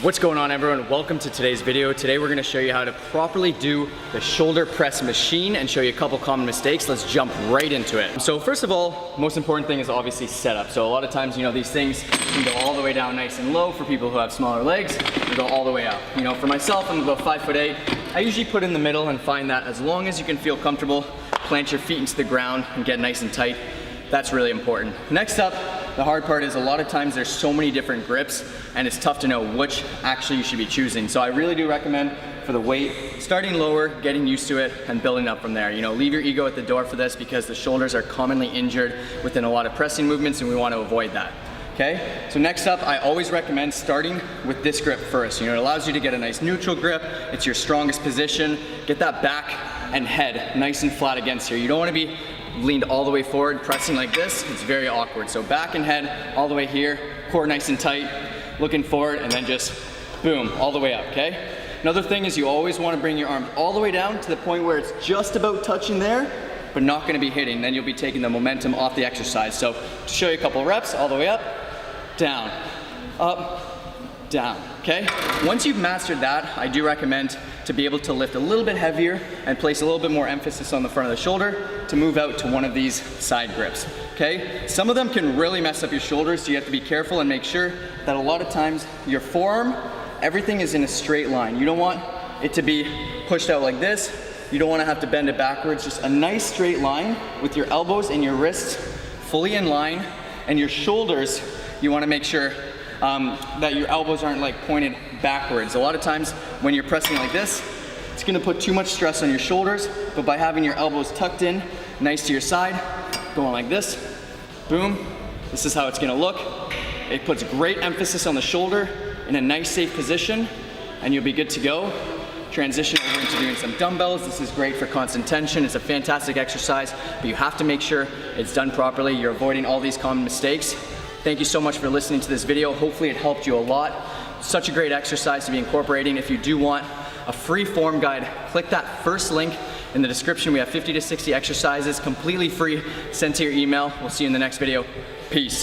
What's going on, everyone? Welcome to today's video. Today we're going to show you how to properly do the shoulder press machine and show you a couple common mistakes. Let's jump right into it. So first of all, most important thing is obviously setup. So a lot of times, these things can go all the way down nice and low for people who have smaller legs. They go all the way up. For myself, I'm about 5'8". I usually put in the middle and find that as long as you can feel comfortable, plant your feet into the ground and get nice and tight. That's really important. Next up, the hard part is a lot of times there's so many different grips and it's tough to know which actually you should be choosing. So I really do recommend for the weight, starting lower, getting used to it, and building up from there. Leave your ego at the door for this because the shoulders are commonly injured within a lot of pressing movements and we want to avoid that. Okay, so next up, I always recommend starting with this grip first. It allows you to get a nice neutral grip. It's your strongest position. Get that back and head nice and flat against here. You don't want to be leaned all the way forward, pressing like this. It's very awkward. So back and head all the way here, core nice and tight, looking forward, and then just boom, all the way up, okay? Another thing is you always want to bring your arms all the way down to the point where it's just about touching there, but not going to be hitting. Then you'll be taking the momentum off the exercise. So to show you a couple reps, all the way up, down, up, down, okay? Once you've mastered that, I do recommend to be able to lift a little bit heavier and place a little bit more emphasis on the front of the shoulder to move out to one of these side grips, okay? Some of them can really mess up your shoulders, so you have to be careful and make sure that a lot of times your forearm, everything is in a straight line. You don't want it to be pushed out like this. You don't want to have to bend it backwards. Just a nice straight line with your elbows and your wrists fully in line, and your shoulders, you want to make sure that your elbows aren't like pointed backwards. A lot of times when you're pressing like this, it's gonna put too much stress on your shoulders, but by having your elbows tucked in, nice to your side, going like this, boom, this is how it's gonna look. It puts great emphasis on the shoulder in a nice safe position, and you'll be good to go. Transition over into doing some dumbbells. This is great for constant tension. It's a fantastic exercise, but you have to make sure it's done properly. You're avoiding all these common mistakes. Thank you so much for listening to this video. Hopefully it helped you a lot. Such a great exercise to be incorporating. If you do want a free form guide, click that first link in the description. We have 50 to 60 exercises completely free sent to your email. We'll see you in the next video. Peace.